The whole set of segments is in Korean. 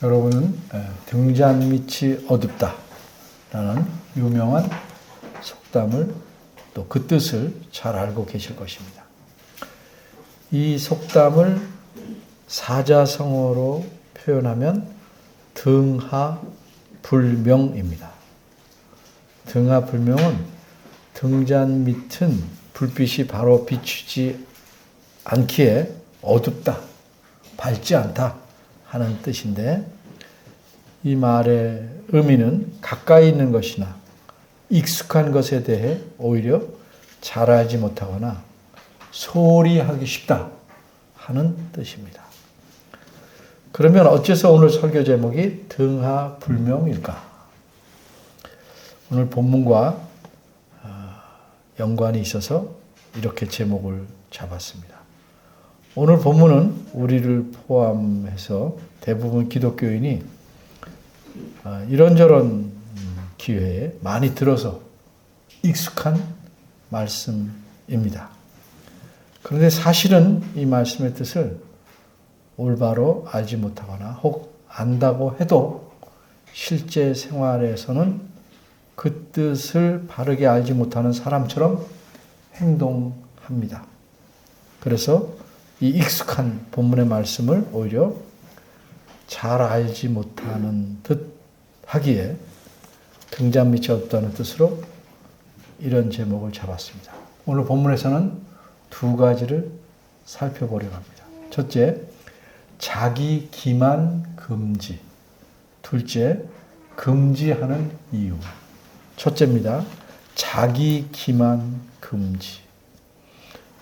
여러분은 등잔 밑이 어둡다 라는 유명한 속담을 또 그 뜻을 잘 알고 계실 것입니다. 이 속담을 사자성어로 표현하면 등하불명입니다. 등하불명은 등잔 밑은 불빛이 바로 비추지 않기에 어둡다, 밝지 않다 하는 뜻인데, 이 말의 의미는 가까이 있는 것이나 익숙한 것에 대해 오히려 잘 알지 못하거나 소홀히 하기 쉽다 하는 뜻입니다. 그러면 어째서 오늘 설교 제목이 등하불명일까? 오늘 본문과 연관이 있어서 이렇게 제목을 잡았습니다. 오늘 본문은 우리를 포함해서 대부분 기독교인이 이런저런 기회에 많이 들어서 익숙한 말씀입니다. 그런데 사실은 이 말씀의 뜻을 올바로 알지 못하거나 혹 안다고 해도 실제 생활에서는 그 뜻을 바르게 알지 못하는 사람처럼 행동합니다. 그래서 이 익숙한 본문의 말씀을 오히려 잘 알지 못하는 듯 하기에 등잔 밑이 없다는 뜻으로 이런 제목을 잡았습니다. 오늘 본문에서는 두 가지를 살펴보려고 합니다. 첫째, 자기 기만 금지. 둘째, 금지하는 이유. 첫째입니다. 자기 기만 금지.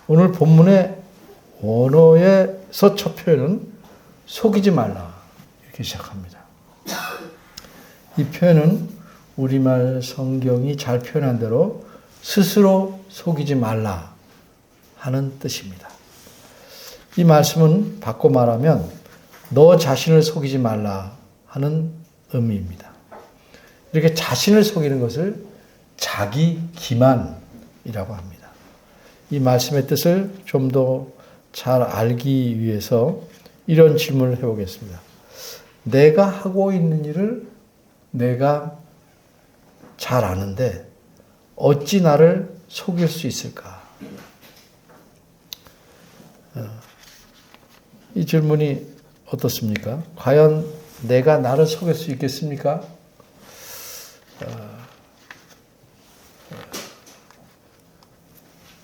오늘 본문의 원어에서 첫 표현은 속이지 말라 이렇게 시작합니다. 이 표현은 우리말 성경이 잘 표현한 대로 스스로 속이지 말라 하는 뜻입니다. 이 말씀은 바꿔 말하면 너 자신을 속이지 말라 하는 의미입니다. 이렇게 자신을 속이는 것을 자기 기만이라고 합니다. 이 말씀의 뜻을 좀 더 잘 알기 위해서 이런 질문을 해보겠습니다. 내가 하고 있는 일을 내가 잘 아는데 어찌 나를 속일 수 있을까? 이 질문이 어떻습니까? 과연 내가 나를 속일 수 있겠습니까?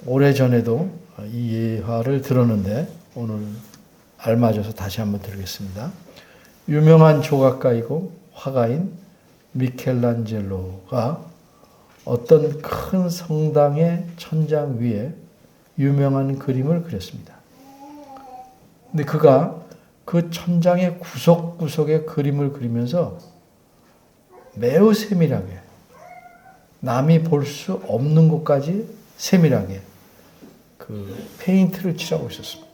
오래전에도 이 예화를 들었는데 오늘 알맞아서 다시 한번 드리겠습니다. 유명한 조각가이고 화가인 미켈란젤로가 어떤 큰 성당의 천장 위에 유명한 그림을 그렸습니다. 근데 그가 그 천장의 구석구석에 그림을 그리면서 매우 세밀하게 남이 볼 수 없는 곳까지 세밀하게 그 페인트를 칠하고 있었습니다.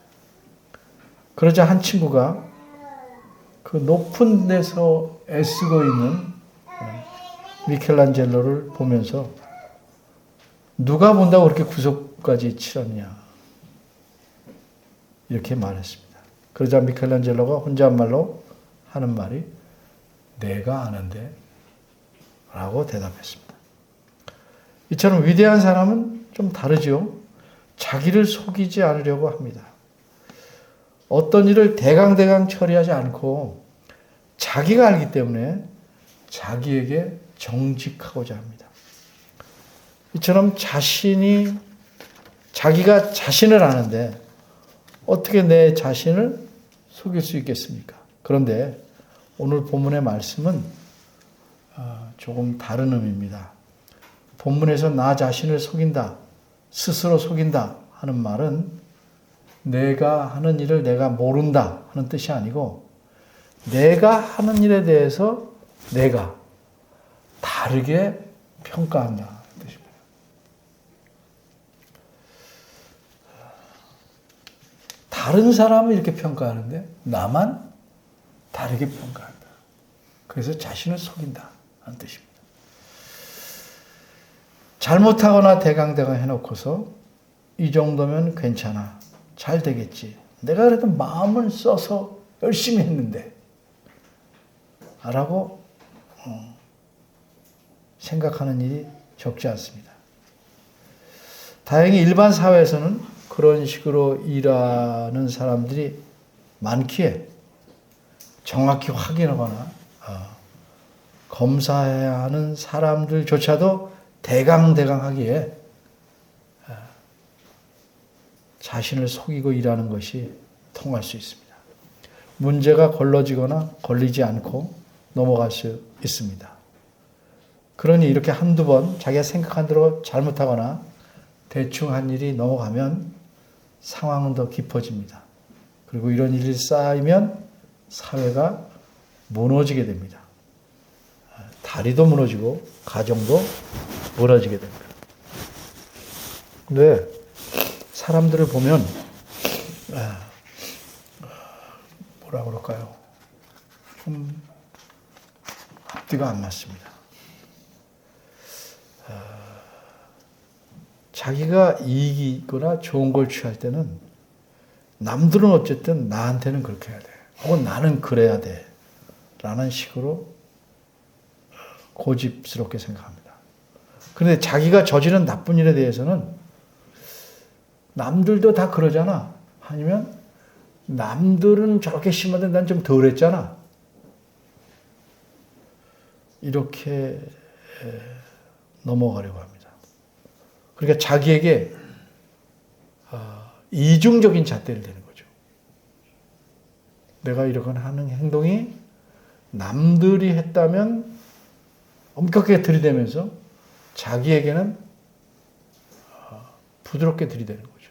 그러자 한 친구가 그 높은 데서 애쓰고 있는 미켈란젤로를 보면서 누가 본다고 그렇게 구석까지 칠하느냐 이렇게 말했습니다. 그러자 미켈란젤로가 혼잣말로 하는 말이 내가 아는데 라고 대답했습니다. 이처럼 위대한 사람은 좀 다르죠. 자기를 속이지 않으려고 합니다. 어떤 일을 대강대강 처리하지 않고 자기가 알기 때문에 자기에게 정직하고자 합니다. 이처럼 자기가 자신을 아는데 어떻게 내 자신을 속일 수 있겠습니까? 그런데 오늘 본문의 말씀은 조금 다른 의미입니다. 본문에서 나 자신을 속인다, 스스로 속인다 하는 말은 내가 하는 일을 내가 모른다 하는 뜻이 아니고 내가 하는 일에 대해서 내가 다르게 평가한다 하는 뜻입니다. 다른 사람은 이렇게 평가하는데 나만 다르게 평가한다. 그래서 자신을 속인다 하는 뜻입니다. 잘못하거나 대강대강 해놓고서 이 정도면 괜찮아. 잘 되겠지. 내가 그래도 마음을 써서 열심히 했는데 라고 생각하는 일이 적지 않습니다. 다행히 일반 사회에서는 그런 식으로 일하는 사람들이 많기에 정확히 확인하거나 검사해야 하는 사람들조차도 대강 하기에 자신을 속이고 일하는 것이 통할 수 있습니다. 문제가 걸러지거나 걸리지 않고 넘어갈 수 있습니다. 그러니 이렇게 한두 번 자기가 생각한 대로 잘못하거나 대충 한 일이 넘어가면 상황은 더 깊어집니다. 그리고 이런 일이 쌓이면 사회가 무너지게 됩니다. 다리도 무너지고 가정도 무너지게 됩니다. 근데 사람들을 보면 뭐라 그럴까요? 좀 앞뒤가 안 맞습니다. 자기가 이익이 있거나 좋은 걸 취할 때는 남들은 어쨌든 나한테는 그렇게 해야 돼. 혹은 나는 그래야 돼. 라는 식으로 고집스럽게 생각합니다. 그런데 자기가 저지른 나쁜 일에 대해서는 남들도 다 그러잖아. 아니면 남들은 저렇게 심한데 난 좀 덜 했잖아. 이렇게 넘어가려고 합니다. 그러니까 자기에게 이중적인 잣대를 대는 거죠. 내가 이렇게 하는 행동이 남들이 했다면 엄격하게 들이대면서 자기에게는 부드럽게 들이대는 거죠.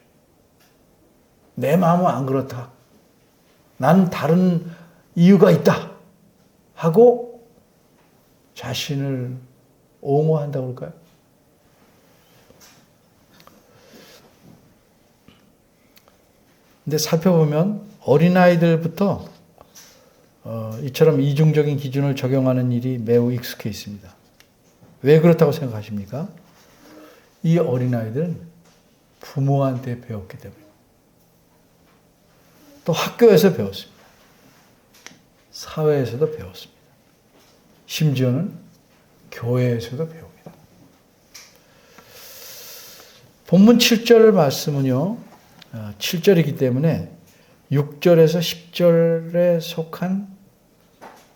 내 마음은 안 그렇다. 난 다른 이유가 있다. 하고 자신을 옹호한다고 그럴까요? 근데 살펴보면 어린아이들부터 이처럼 이중적인 기준을 적용하는 일이 매우 익숙해 있습니다. 왜 그렇다고 생각하십니까? 이 어린아이들은 부모한테 배웠기 때문입니다. 또 학교에서 배웠습니다. 사회에서도 배웠습니다. 심지어는 교회에서도 배웁니다. 본문 7절 말씀은요, 7절이기 때문에 6절에서 10절에 속한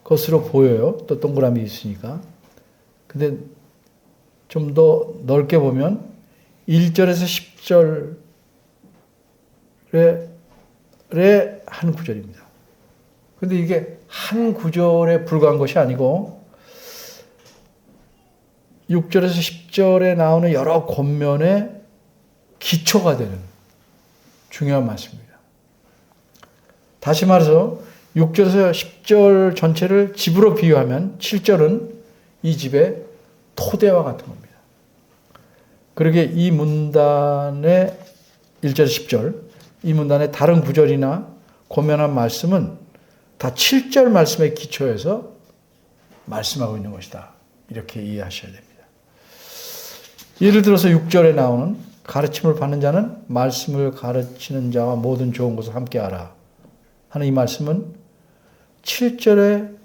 것으로 보여요. 또 동그라미 있으니까. 근데 좀 더 넓게 보면 1절에서 10절의 한 구절입니다. 근데 이게 한 구절에 불과한 것이 아니고 6절에서 10절에 나오는 여러 권면의 기초가 되는 중요한 말씀입니다. 다시 말해서 6절에서 10절 전체를 집으로 비유하면 7절은 이 집의 토대와 같은 겁니다. 그러게 이 문단의 1절에서 10절, 이 문단의 다른 구절이나 권면한 말씀은 다 7절 말씀의 기초에서 말씀하고 있는 것이다. 이렇게 이해하셔야 됩니다. 예를 들어서 6절에 나오는 가르침을 받는 자는 말씀을 가르치는 자와 모든 좋은 것을 함께 하라 하는 이 말씀은 7절에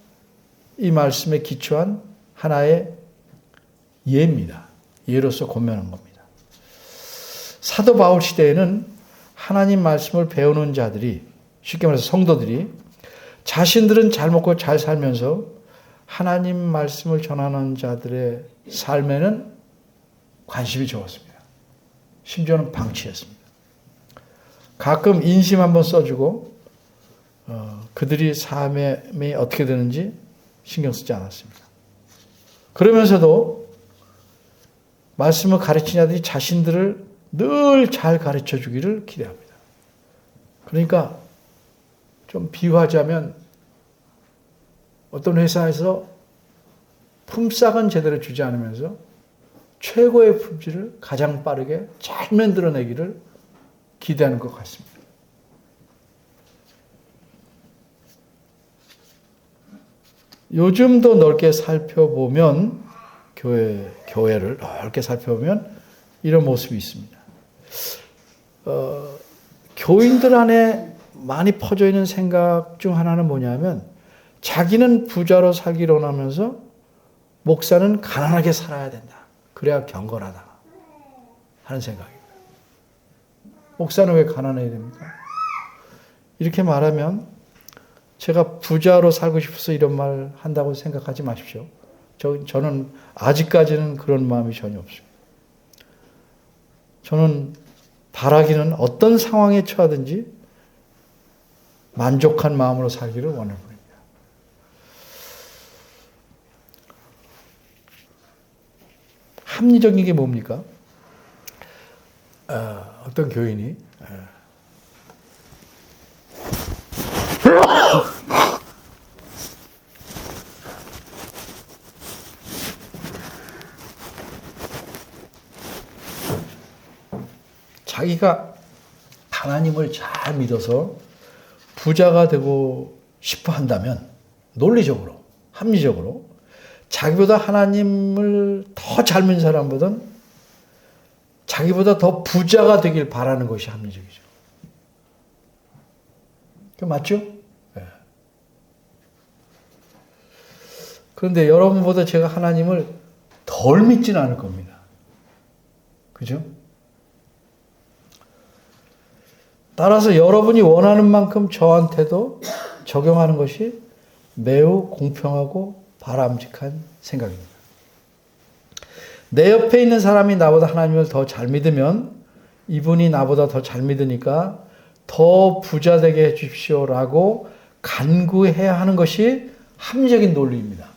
이 말씀에 기초한 하나의 예입니다. 예로서 권면한 겁니다. 사도 바울 시대에는 하나님 말씀을 배우는 자들이, 쉽게 말해서 성도들이 자신들은 잘 먹고 잘 살면서 하나님 말씀을 전하는 자들의 삶에는 관심이 적었습니다. 심지어는 방치했습니다. 가끔 인심 한번 써주고 그들이 삶이 어떻게 되는지 신경 쓰지 않았습니다. 그러면서도 말씀을 가르치는 자들이 자신들을 늘 잘 가르쳐 주기를 기대합니다. 그러니까 좀 비유하자면 어떤 회사에서 품삯은 제대로 주지 않으면서 최고의 품질을 가장 빠르게 잘 만들어내기를 기대하는 것 같습니다. 요즘도 넓게 살펴보면 교회를 넓게 살펴보면 이런 모습이 있습니다. 교인들 안에 많이 퍼져 있는 생각 중 하나는 뭐냐면 자기는 부자로 살기로 원하면서 목사는 가난하게 살아야 된다. 그래야 경건하다 하는 생각입니다. 목사는 왜 가난해야 됩니까? 이렇게 말하면 제가 부자로 살고 싶어서 이런 말 한다고 생각하지 마십시오. 저는 아직까지는 그런 마음이 전혀 없습니다. 저는 바라기는 어떤 상황에 처하든지 만족한 마음으로 살기를 원할 뿐입니다. 합리적인 게 뭡니까? 어떤 교인이 자기가 하나님을 잘 믿어서 부자가 되고 싶어 한다면 논리적으로, 합리적으로 자기보다 하나님을 더 잘 믿는 사람보다는 자기보다 더 부자가 되길 바라는 것이 합리적이죠. 그 맞죠? 네. 그런데 여러분보다 제가 하나님을 덜 믿지는 않을 겁니다. 그죠? 따라서 여러분이 원하는 만큼 저한테도 적용하는 것이 매우 공평하고 바람직한 생각입니다. 내 옆에 있는 사람이 나보다 하나님을 더 잘 믿으면 이분이 나보다 더 잘 믿으니까 더 부자 되게 해 주십시오라고 간구해야 하는 것이 합리적인 논리입니다.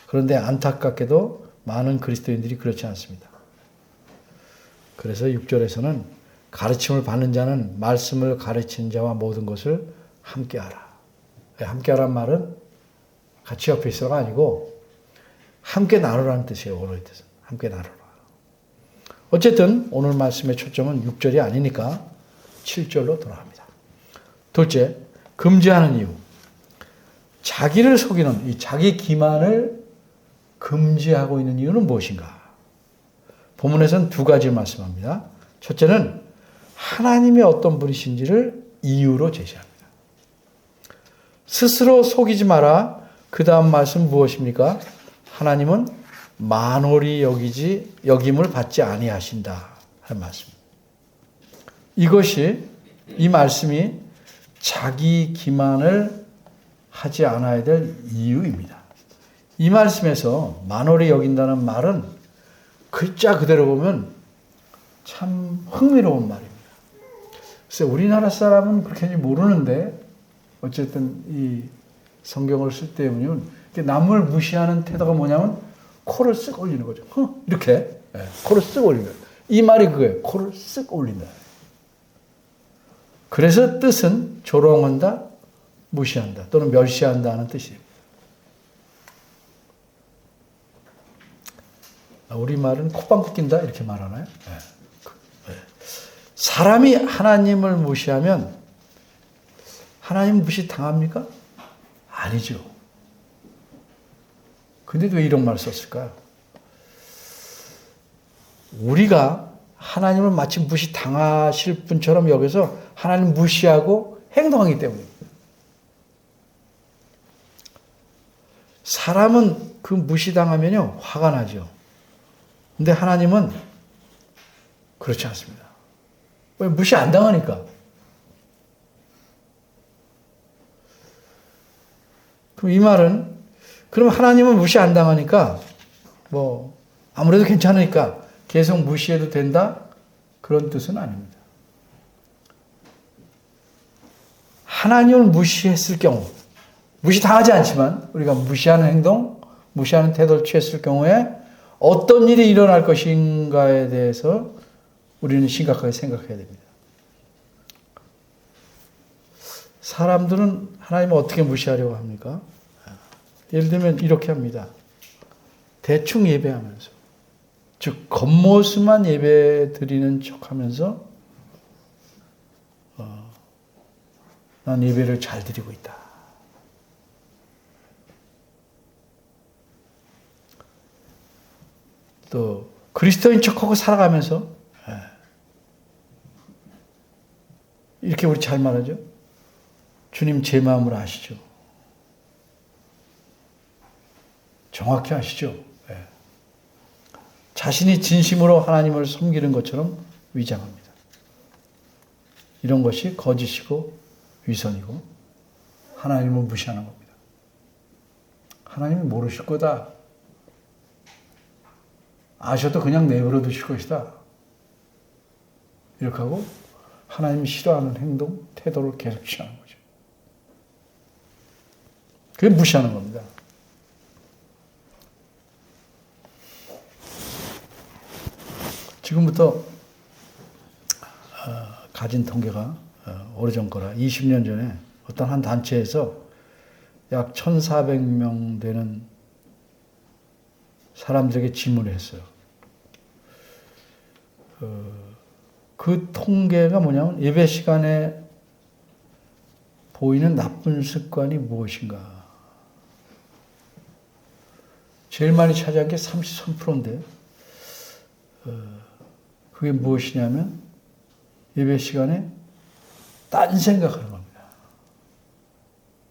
그런데 안타깝게도 많은 그리스도인들이 그렇지 않습니다. 그래서 6절에서는 가르침을 받는 자는 말씀을 가르치는 자와 모든 것을 함께하라. 함께하란 말은 같이 옆에 있어가 아니고 함께 나누라는 뜻이에요. 오늘의 뜻은. 함께 나누라. 어쨌든 오늘 말씀의 초점은 6절이 아니니까 7절로 돌아갑니다. 둘째, 금지하는 이유. 자기를 속이는 이 자기 기만을 금지하고 있는 이유는 무엇인가? 본문에서는 두 가지를 말씀합니다. 첫째는 하나님이 어떤 분이신지를 이유로 제시합니다. 스스로 속이지 마라. 그 다음 말씀 무엇입니까? 하나님은 만홀히 여김을 받지 아니하신다 하는 말씀. 이 말씀이 자기 기만을 하지 않아야 될 이유입니다. 이 말씀에서 만홀히 여긴다는 말은 글자 그대로 보면 참 흥미로운 말입니다. 글쎄 우리나라 사람은 그렇게 모르는데 어쨌든 이 성경을 쓸 때 보면 남을 무시하는 태도가 뭐냐면 코를 쓱 올리는 거죠. 이렇게 코를 쓱 올리는 거예요. 이 말이 그거예요. 코를 쓱 올린다. 그래서 뜻은 조롱한다, 무시한다 또는 멸시한다 하는 뜻이에요. 우리말은 콧방귀 낀다 이렇게 말하나요? 사람이 하나님을 무시하면 하나님 무시 당합니까? 아니죠. 근데 왜 이런 말을 썼을까요? 우리가 하나님을 마치 무시 당하실 분처럼 여기서 하나님 무시하고 행동하기 때문입니다. 사람은 그 무시당하면요 화가 나죠. 근데 하나님은 그렇지 않습니다. 왜 무시 안 당하니까. 그럼 이 말은 그럼 하나님은 무시 안 당하니까 아무래도 괜찮으니까 계속 무시해도 된다? 그런 뜻은 아닙니다. 하나님을 무시했을 경우 무시 당하지 않지만 우리가 무시하는 행동, 무시하는 태도를 취했을 경우에 어떤 일이 일어날 것인가에 대해서 우리는 심각하게 생각해야 됩니다. 사람들은 하나님을 어떻게 무시하려고 합니까? 예를 들면 이렇게 합니다. 대충 예배하면서 즉 겉모습만 예배 드리는 척하면서 난 예배를 잘 드리고 있다. 또 그리스도인 척하고 살아가면서 이렇게 우리 잘 말하죠. 주님 제 마음을 아시죠? 정확히 아시죠? 네. 자신이 진심으로 하나님을 섬기는 것처럼 위장합니다. 이런 것이 거짓이고 위선이고 하나님을 무시하는 겁니다. 하나님이 모르실 거다. 아셔도 그냥 내버려 두실 것이다. 이렇게 하고 하나님이 싫어하는 행동, 태도를 계속 취하는 거죠. 그게 무시하는 겁니다. 지금부터 가진 통계가 오래전 거라 20년 전에 어떤 한 단체에서 약 1,400명 되는 사람들에게 질문을 했어요. 그 통계가 뭐냐면 예배 시간에 보이는 나쁜 습관이 무엇인가. 제일 많이 차지한 게 33%인데 그게 무엇이냐면 예배 시간에 딴 생각하는 겁니다.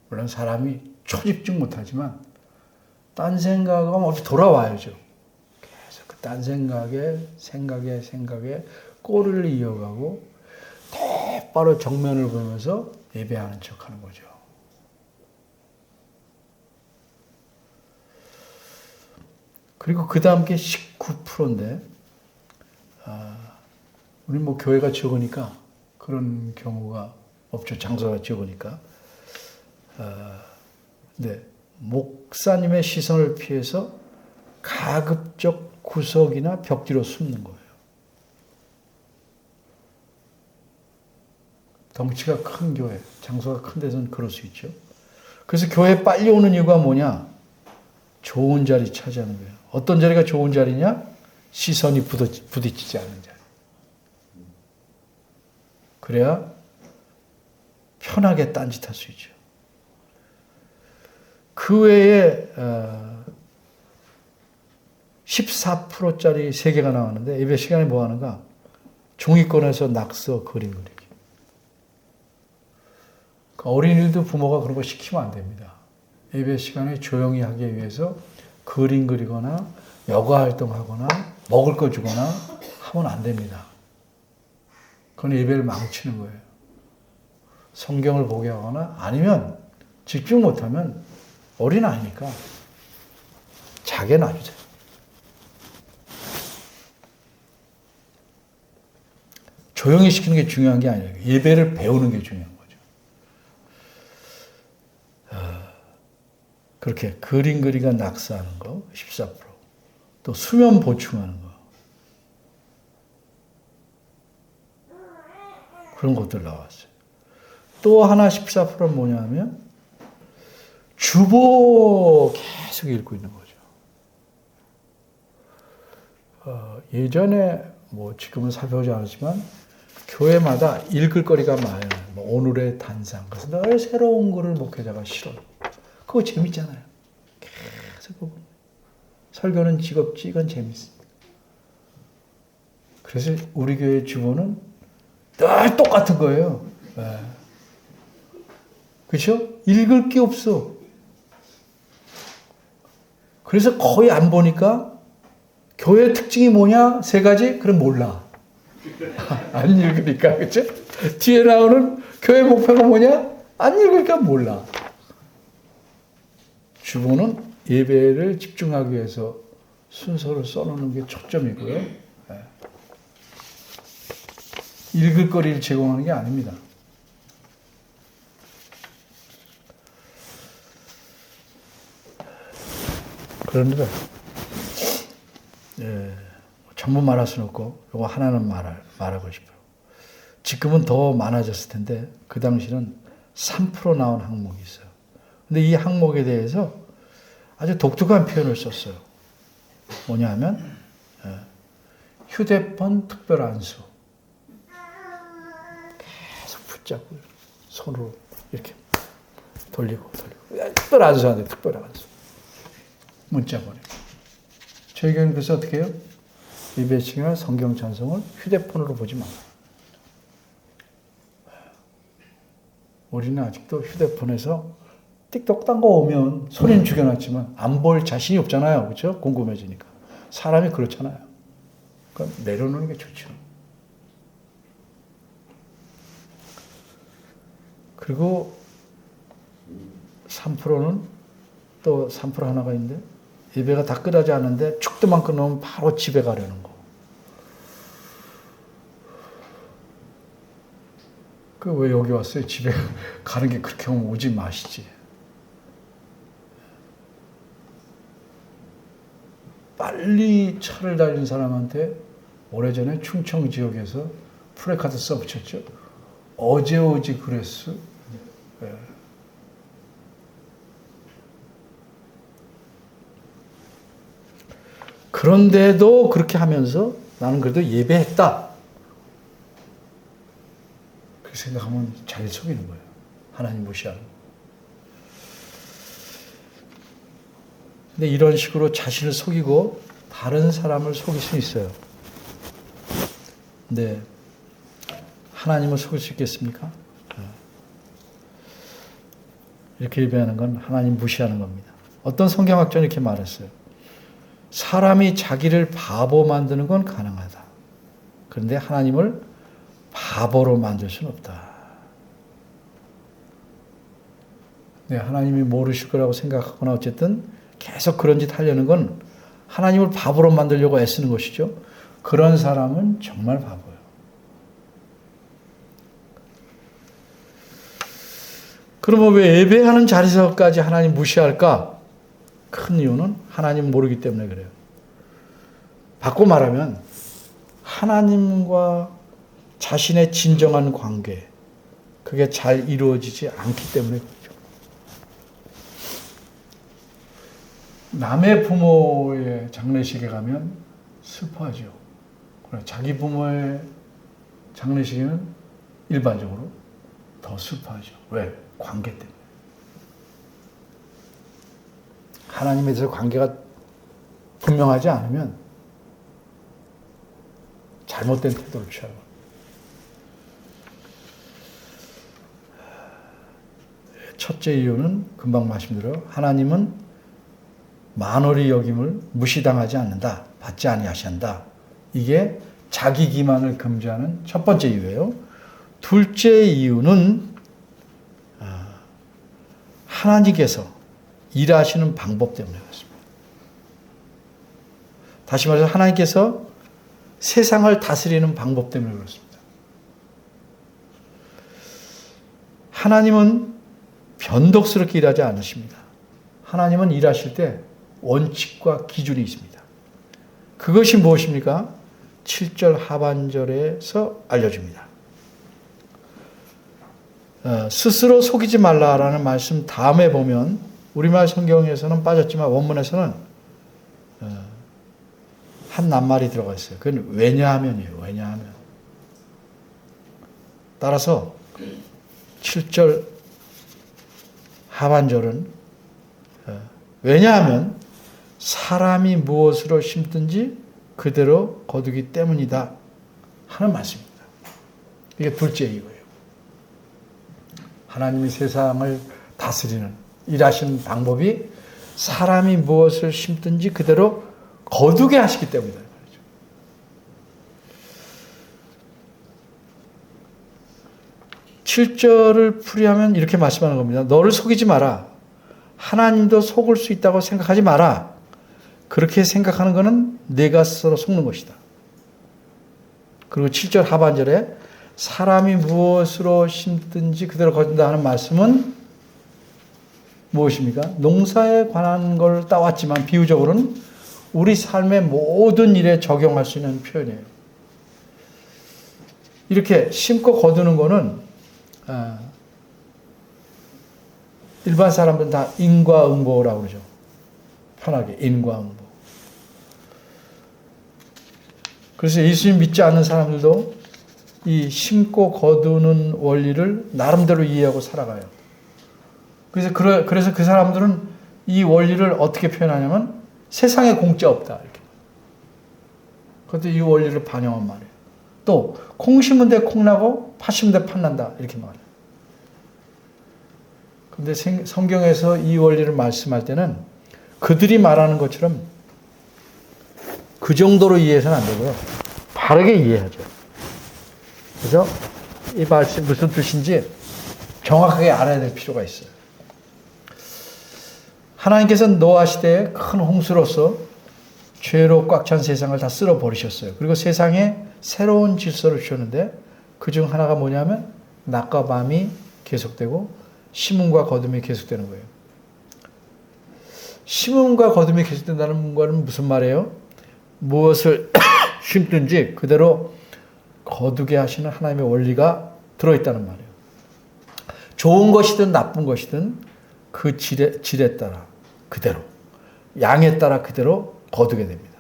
물론 사람이 초집중 못하지만 딴 생각하면 어디 돌아와야죠. 계속 그 딴 생각에 꼬리를 이어가고 똑바로 정면을 보면서 예배하는 척하는 거죠. 그리고 그 다음 게 19%인데 우리 뭐 교회가 적으니까 그런 경우가 없죠. 장소가 적으니까. 네. 목사님의 시선을 피해서 가급적 구석이나 벽 뒤로 숨는 거예요. 덩치가 큰 교회, 장소가 큰 데서는 그럴 수 있죠. 그래서 교회에 빨리 오는 이유가 뭐냐? 좋은 자리 차지하는 거예요. 어떤 자리가 좋은 자리냐? 시선이 부딪히지 않는 자리. 그래야 편하게 딴짓할 수 있죠. 그 외에 14%짜리 3개가 나왔는데 예배 시간에 뭐 하는가? 종이권에서 낙서 그림 그리기. 그러니까 어린이들도 부모가 그런 거 시키면 안 됩니다. 예배 시간에 조용히 하기 위해서 그림 그리거나 여가 활동하거나 먹을 거 주거나 하면 안 됩니다. 그건 예배를 망치는 거예요. 성경을 보게 하거나 아니면 집중 못하면 어린아이니까 자게 놔주세요. 조용히 시키는 게 중요한 게 아니에요. 예배를 배우는 게 중요한 거죠. 그렇게 그림 그리가 낙서하는 거 14%. 또 수면 보충하는 거. 그런 것들 나왔어요. 또 하나 14%는 뭐냐면 주보 계속 읽고 있는 거죠. 예전에 뭐 지금은 살펴보지 않았지만 교회마다 읽을 거리가 많아요. 뭐 오늘의 단상. 그래서 늘 새로운 거를 목회자가 실어요. 그거 재밌잖아요. 계속 보고. 설교는 직업지 이건 재밌습니다. 그래서 우리 교회 주보는 늘 똑같은 거예요. 네. 그렇죠? 읽을 게 없어. 그래서 거의 안 보니까 교회 특징이 뭐냐? 3가지? 그럼 몰라. 안 읽으니까, 그렇죠? 뒤에 나오는 교회 목표가 뭐냐? 안 읽으니까 몰라. 주보는 예배를 집중하기 위해서 순서를 써놓는 게 초점이고요. 네. 읽을 거리를 제공하는 게 아닙니다. 그런데 전부 말할 수는 없고 이거 하나는 말하고 싶어요. 지금은 더 많아졌을 텐데 그 당시는 3% 나온 항목이 있어요. 근데 이 항목에 대해서 아주 독특한 표현을 썼어요. 뭐냐 하면 휴대폰 특별 안수. 계속 붙잡고 손으로 이렇게 돌리고 특별 안수하는데 특별 안수. 문자 보내고. 저희 교회는 그래서 어떻게 해요? 예배 시간에 성경 찬송을 휴대폰으로 보지 말아요. 우리는 아직도 휴대폰에서 틱톡 딴 거 오면 소리는 죽여놨지만 안 볼 자신이 없잖아요. 그렇죠? 궁금해지니까. 사람이 그렇잖아요. 그러니까 내려놓는 게 좋죠. 그리고 3%는 또 3% 하나가 있는데 예배가 다 끝나지 않는데 축도만 끊으면 바로 집에 가려는 거. 그 왜 여기 왔어요? 집에 가는 게 그렇게 하면 오지 마시지. 빨리 차를 달리는 사람한테 오래전에 충청 지역에서 플래카드 써붙였죠. 어제 오지 그랬어. 네. 그런데도 그렇게 하면서 나는 그래도 예배했다. 그렇게 생각하면 잘 속이는 거예요. 하나님 무시하는 거. 근데 이런 식으로 자신을 속이고 다른 사람을 속일 수 있어요. 근데 하나님을 속일 수 있겠습니까? 이렇게 예배하는 건 하나님 무시하는 겁니다. 어떤 성경학자는 이렇게 말했어요. 사람이 자기를 바보 만드는 건 가능하다. 그런데 하나님을 바보로 만들 수는 없다. 네, 하나님이 모르실 거라고 생각하거나 어쨌든 계속 그런 짓 하려는 건 하나님을 바보로 만들려고 애쓰는 것이죠. 그런 사람은 정말 바보예요. 그러면 왜 예배하는 자리에서까지 하나님 무시할까? 큰 이유는 하나님 모르기 때문에 그래요. 바꿔 말하면 하나님과 자신의 진정한 관계, 그게 잘 이루어지지 않기 때문에 그렇죠. 남의 부모의 장례식에 가면 슬퍼하죠. 자기 부모의 장례식에는 일반적으로 더 슬퍼하죠. 왜? 관계 때문에. 하나님에 대해서 관계가 분명하지 않으면 잘못된 태도를 취하고. 첫째 이유는 금방 말씀드려 하나님은 만월의 여김을 무시당하지 않는다. 받지 아니하신다. 이게 자기 기만을 금지하는 첫 번째 이유예요. 둘째 이유는 하나님께서 일하시는 방법 때문에 그렇습니다. 다시 말해서 하나님께서 세상을 다스리는 방법 때문에 그렇습니다. 하나님은 변덕스럽게 일하지 않으십니다. 하나님은 일하실 때 원칙과 기준이 있습니다. 그것이 무엇입니까? 7절 하반절에서 알려줍니다. 스스로 속이지 말라라는 말씀 다음에 보면 우리말 성경에서는 빠졌지만 원문에서는 한 낱말이 들어가 있어요. 그건 왜냐하면이에요. 왜냐하면. 따라서 7절 하반절은 왜냐하면 사람이 무엇으로 심든지 그대로 거두기 때문이다 하는 말씀입니다. 이게 둘째 이유예요. 하나님이 세상을 다스리는 일하시는 방법이 사람이 무엇을 심든지 그대로 거두게 하시기 때문이다. 7절을 풀이하면 이렇게 말씀하는 겁니다. 너를 속이지 마라. 하나님도 속을 수 있다고 생각하지 마라. 그렇게 생각하는 것은 내가 스스로 속는 것이다. 그리고 7절 하반절에 사람이 무엇으로 심든지 그대로 거둔다 하는 말씀은 무엇입니까? 농사에 관한 걸 따왔지만 비유적으로는 우리 삶의 모든 일에 적용할 수 있는 표현이에요. 이렇게 심고 거두는 거는 일반 사람들은 다 인과응보라고 그러죠. 편하게 인과응보. 그래서 예수님 믿지 않는 사람들도 이 심고 거두는 원리를 나름대로 이해하고 살아가요. 그래서 그 사람들은 이 원리를 어떻게 표현하냐면 세상에 공짜 없다. 이렇게. 그것도 이 원리를 반영한 말이에요. 또 콩 심은 데 콩 나고 팥 심은 데 팥 난다. 이렇게 말해요. 근데 성경에서 이 원리를 말씀할 때는 그들이 말하는 것처럼 그 정도로 이해해서는 안 되고요. 바르게 이해하죠. 그래서 이 말씀 무슨 뜻인지 정확하게 알아야 될 필요가 있어요. 하나님께서는 노아 시대에 큰 홍수로서 죄로 꽉 찬 세상을 다 쓸어버리셨어요. 그리고 세상에 새로운 질서를 주셨는데 그중 하나가 뭐냐면 낮과 밤이 계속되고 심음과 거둠이 계속되는 거예요. 심음과 거둠이 계속된다는 것은 무슨 말이에요? 무엇을 심든지 그대로 거두게 하시는 하나님의 원리가 들어있다는 말이에요. 좋은 것이든 나쁜 것이든 그 질에 따라 그대로, 양에 따라 그대로 거두게 됩니다.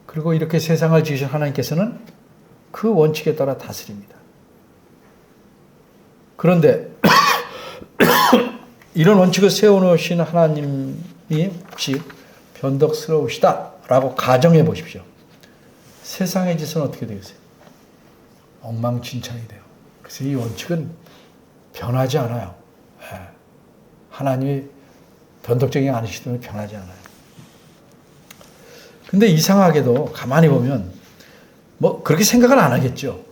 그리고 이렇게 세상을 지으신 하나님께서는 그 원칙에 따라 다스립니다. 그런데 이런 원칙을 세워놓으신 하나님이 혹시 변덕스러우시다라고 가정해 보십시오. 세상의 짓은 어떻게 되겠어요? 엉망진창이 돼요. 그래서 이 원칙은 변하지 않아요. 하나님이 변덕적이 아니시더니 변하지 않아요. 근데 이상하게도 가만히 보면 뭐 그렇게 생각은 안 하겠죠.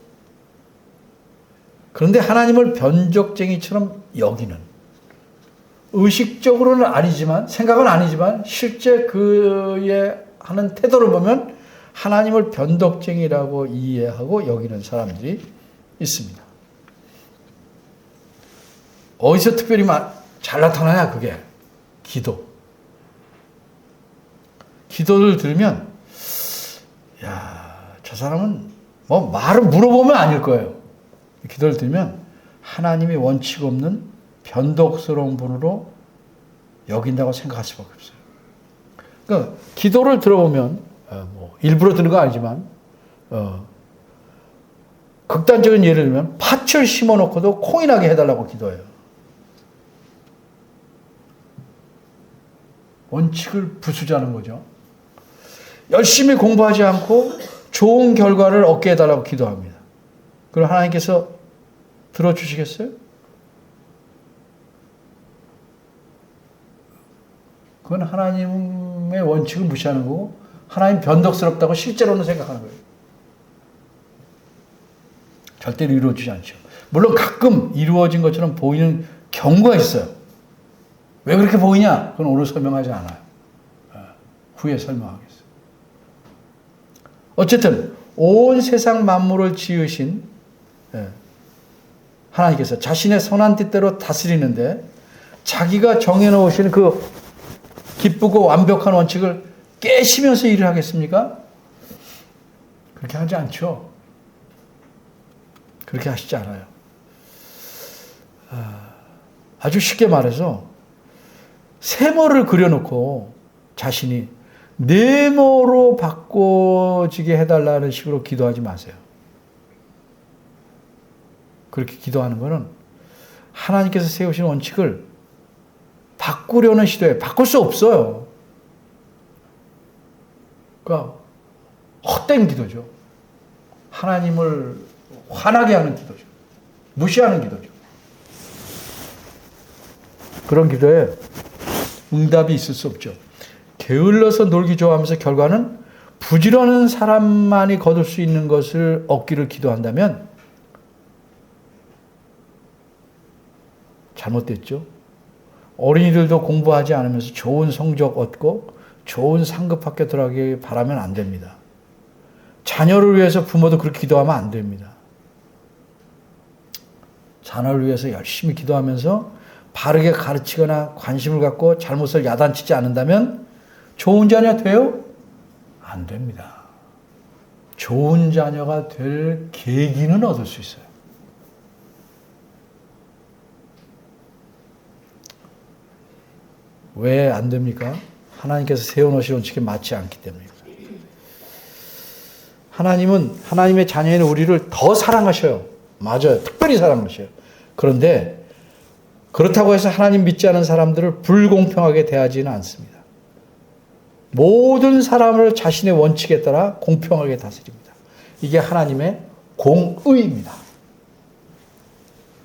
그런데 하나님을 변덕쟁이처럼 여기는, 의식적으로는 아니지만, 생각은 아니지만 실제 그의 하는 태도를 보면 하나님을 변덕쟁이라고 이해하고 여기는 사람들이 있습니다. 어디서 특별히 잘 나타나냐 그게? 기도. 기도를 들으면 야, 저 사람은 뭐 말을 물어보면 아닐 거예요. 기도를 들으면 하나님이 원칙 없는 변덕스러운 분으로 여긴다고 생각할 수밖에 없어요. 그러니까 기도를 들어보면 뭐 일부러 듣는 거 아니지만 극단적인 예를 들면 팥을 심어놓고도 콩이 나게 해달라고 기도해요. 원칙을 부수자는 거죠. 열심히 공부하지 않고 좋은 결과를 얻게 해달라고 기도합니다. 그럼 하나님께서 들어주시겠어요? 그건 하나님의 원칙을 무시하는 거고 하나님 변덕스럽다고 실제로는 생각하는 거예요. 절대로 이루어지지 않죠. 물론 가끔 이루어진 것처럼 보이는 경우가 있어요. 왜 그렇게 보이냐? 그건 오늘 설명하지 않아요. 후에 설명하겠어요. 어쨌든 온 세상 만물을 지으신 하나님께서 자신의 선한 뜻대로 다스리는데 자기가 정해놓으신 그 기쁘고 완벽한 원칙을 깨시면서 일을 하겠습니까? 그렇게 하지 않죠. 그렇게 하시지 않아요. 아주 쉽게 말해서 세모를 그려놓고 자신이 네모로 바꿔지게 해달라는 식으로 기도하지 마세요. 그렇게 기도하는 것은 하나님께서 세우신 원칙을 바꾸려는 시도에 바꿀 수 없어요. 그러니까 헛된 기도죠. 하나님을 화나게 하는 기도죠. 무시하는 기도죠. 그런 기도에 응답이 있을 수 없죠. 게을러서 놀기 좋아하면서 결과는 부지런한 사람만이 거둘 수 있는 것을 얻기를 기도한다면 잘못됐죠. 어린이들도 공부하지 않으면서 좋은 성적 얻고 좋은 상급 학교 들어가기 바라면 안 됩니다. 자녀를 위해서 부모도 그렇게 기도하면 안 됩니다. 자녀를 위해서 열심히 기도하면서 바르게 가르치거나 관심을 갖고 잘못을 야단치지 않는다면 좋은 자녀 돼요? 안 됩니다. 좋은 자녀가 될 계기는 얻을 수 있어요. 왜 안 됩니까? 하나님께서 세워놓으신 원칙에 맞지 않기 때문입니다. 하나님은 하나님의 자녀인 우리를 더 사랑하셔요. 맞아요. 특별히 사랑하셔요. 그런데 그렇다고 해서 하나님 믿지 않은 사람들을 불공평하게 대하지는 않습니다. 모든 사람을 자신의 원칙에 따라 공평하게 다스립니다. 이게 하나님의 공의입니다.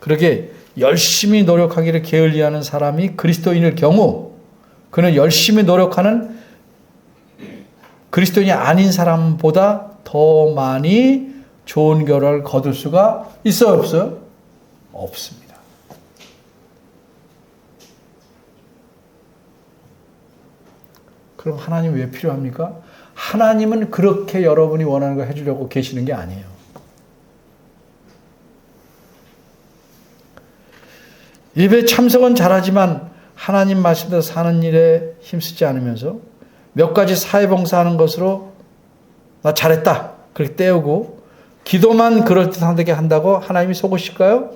그러게 열심히 노력하기를 게을리하는 사람이 그리스도인일 경우 그는 열심히 노력하는 그리스도인이 아닌 사람보다 더 많이 좋은 결과를 거둘 수가 있어요, 없어요? 없습니다. 그럼 하나님 왜 필요합니까? 하나님은 그렇게 여러분이 원하는 거 해주려고 계시는 게 아니에요. 예배 참석은 잘하지만 하나님 말씀대로 사는 일에 힘쓰지 않으면서 몇 가지 사회봉사하는 것으로 나 잘했다 그렇게 떼우고 기도만 그럴듯하게 한다고 하나님이 속으실까요?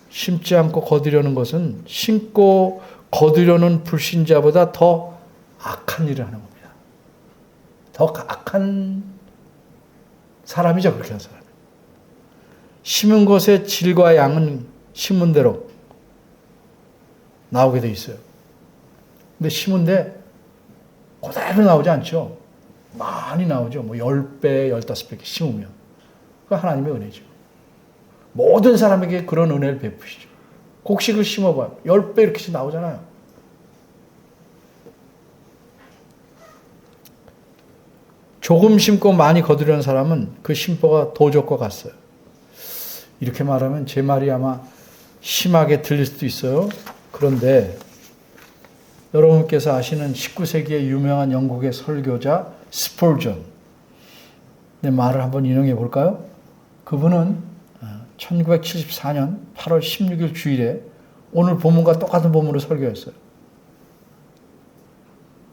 심지 않고 거두려는 것은 심고 거두려는 불신자보다 더 악한 일을 하는 겁니다. 더 악한 사람이죠. 그렇게 하는 사람. 심은 것의 질과 양은 심은 대로 나오게 돼 있어요. 근데 심은데 그대로 나오지 않죠. 많이 나오죠. 뭐 10배, 15배 심으면. 그거 하나님의 은혜죠. 모든 사람에게 그런 은혜를 베푸시죠. 곡식을 심어봐요. 10배 이렇게씩 나오잖아요. 조금 심고 많이 거두려는 사람은 그 심보가 도적과 같아요. 이렇게 말하면 제 말이 아마 심하게 들릴 수도 있어요. 그런데 여러분께서 아시는 19세기의 유명한 영국의 설교자 스폴전 내 말을 한번 인용해 볼까요? 그분은 1974년 8월 16일 주일에 오늘 본문과 똑같은 본문으로 설교했어요.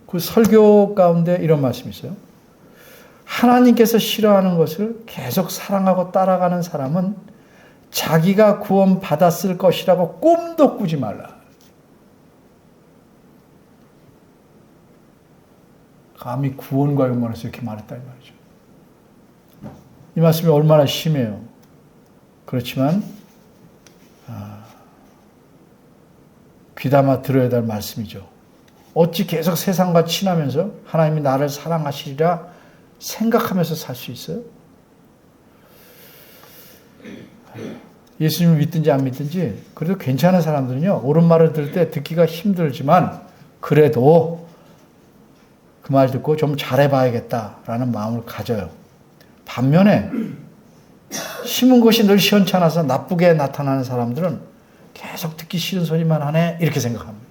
그 설교 가운데 이런 말씀이 있어요. 하나님께서 싫어하는 것을 계속 사랑하고 따라가는 사람은 자기가 구원받았을 것이라고 꿈도 꾸지 말라. 감히 구원과 연관해서 이렇게 말했다 이 말이죠. 이 말씀이 얼마나 심해요. 그렇지만 귀담아 들어야 될 말씀이죠. 어찌 계속 세상과 친하면서 하나님이 나를 사랑하시리라 생각하면서 살 수 있어요? 예수님을 믿든지 안 믿든지 그래도 괜찮은 사람들은요. 옳은 말을 들을 때 듣기가 힘들지만 그래도 그 말 듣고 좀 잘해봐야겠다라는 마음을 가져요. 반면에 심은 것이 늘 시원찮아서 나쁘게 나타나는 사람들은 계속 듣기 싫은 소리만 하네 이렇게 생각합니다.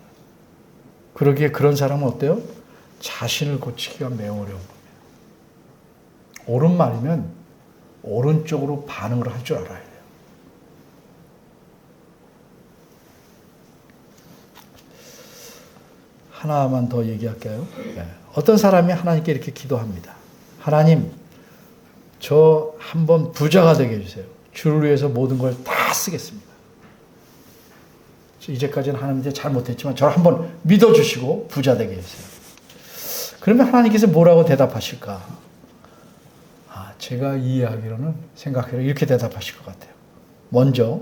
그러기에 그런 사람은 어때요? 자신을 고치기가 매우 어려운 겁니다. 옳은 말이면 옳은 쪽으로 반응을 할 줄 알아야 돼요. 하나만 더 얘기할게요. 어떤 사람이 하나님께 이렇게 기도합니다. 하나님, 저 한번 부자가 되게 해주세요. 주를 위해서 모든 걸 다 쓰겠습니다. 이제까지는 하나님한테 잘 못했지만 저를 한번 믿어주시고 부자 되게 해주세요. 그러면 하나님께서 뭐라고 대답하실까? 제가 이해하기로는 생각해요. 이렇게 대답하실 것 같아요. 먼저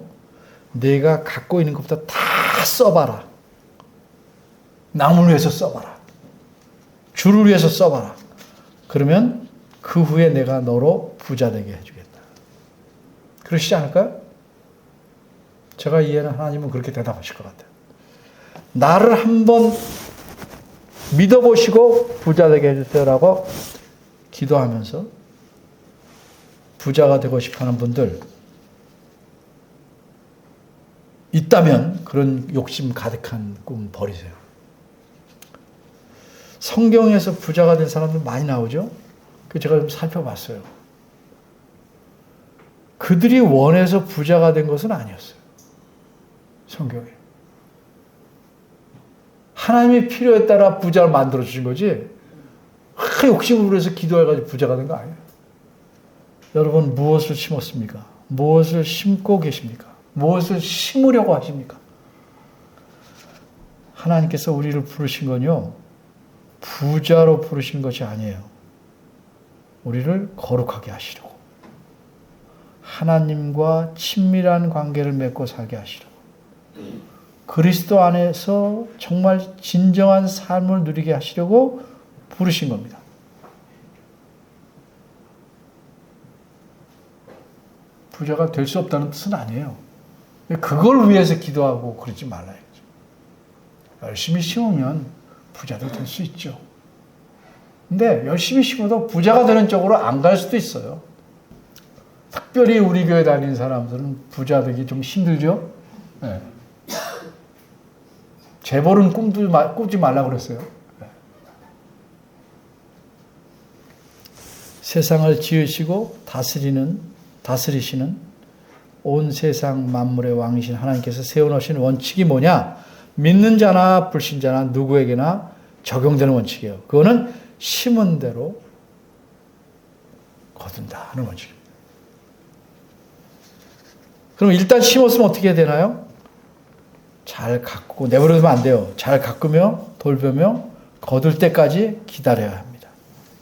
내가 갖고 있는 것부터 다 써봐라. 남을 위해서 써봐라. 주를 위해서 써봐라. 그러면 그 후에 내가 너로 부자 되게 해주겠다. 그러시지 않을까요? 제가 이해하는 하나님은 그렇게 대답하실 것 같아요. 나를 한번 믿어보시고 부자 되게 해주세요라고 기도하면서 부자가 되고 싶어하는 분들 있다면 그런 욕심 가득한 꿈 버리세요. 성경에서 부자가 된 사람들 많이 나오죠? 제가 좀 살펴봤어요. 그들이 원해서 부자가 된 것은 아니었어요. 성경에. 하나님의 필요에 따라 부자를 만들어주신 거지 욕심으로 해서 기도해가지고 부자가 된 거 아니에요. 여러분 무엇을 심었습니까? 무엇을 심고 계십니까? 무엇을 심으려고 하십니까? 하나님께서 우리를 부르신 건요. 부자로 부르신 것이 아니에요. 우리를 거룩하게 하시려고. 하나님과 친밀한 관계를 맺고 살게 하시려고. 그리스도 안에서 정말 진정한 삶을 누리게 하시려고 부르신 겁니다. 부자가 될 수 없다는 뜻은 아니에요. 그걸 위해서 기도하고 그러지 말아야죠. 열심히 심으면 부자도 될 수 있죠. 근데 열심히 심어도 부자가 되는 쪽으로 안 갈 수도 있어요. 특별히 우리 교회 다니는 사람들은 부자 되기 좀 힘들죠. 네. 재벌은 꾸지 말라고 그랬어요. 네. 세상을 지으시고 다스리시는 온 세상 만물의 왕이신 하나님께서 세워놓으신 원칙이 뭐냐? 믿는 자나 불신자나 누구에게나 적용되는 원칙이에요. 그거는 심은 대로 거둔다 하는 원칙입니다. 그럼 일단 심었으면 어떻게 해야 되나요? 잘 가꾸고 내버려두면 안 돼요. 잘 가꾸며 돌보며 거둘 때까지 기다려야 합니다.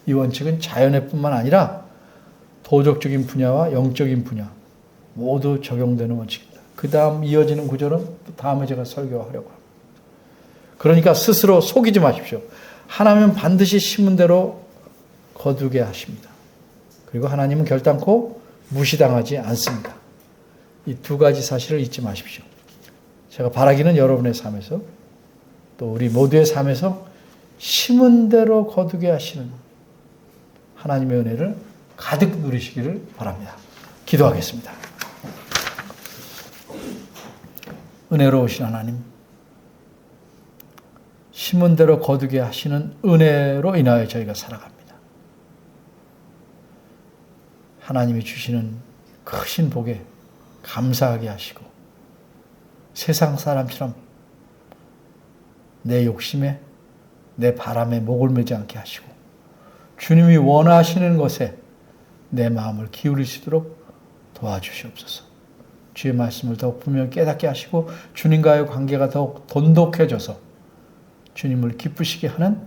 이 원칙은 자연의 뿐만 아니라 도덕적인 분야와 영적인 분야 모두 적용되는 원칙입니다. 그 다음 이어지는 구절은 다음에 제가 설교하려고 합니다. 그러니까 스스로 속이지 마십시오. 하나님은 반드시 심은 대로 거두게 하십니다. 그리고 하나님은 결단코 무시당하지 않습니다. 이 두 가지 사실을 잊지 마십시오. 제가 바라기는 여러분의 삶에서 또 우리 모두의 삶에서 심은 대로 거두게 하시는 하나님의 은혜를 가득 누리시기를 바랍니다. 기도하겠습니다. 은혜로우신 하나님, 심은 대로 거두게 하시는 은혜로 인하여 저희가 살아갑니다. 하나님이 주시는 크신 복에 감사하게 하시고 세상 사람처럼 내 욕심에 내 바람에 목을 매지 않게 하시고 주님이 원하시는 것에 내 마음을 기울일 수 있도록 도와주시옵소서. 주의 말씀을 더욱 분명히 깨닫게 하시고 주님과의 관계가 더욱 돈독해져서 주님을 기쁘시게 하는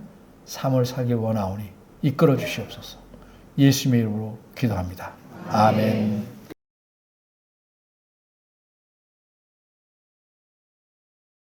삶을 살길 원하오니 이끌어 주시옵소서. 예수님의 이름으로 기도합니다. 아멘.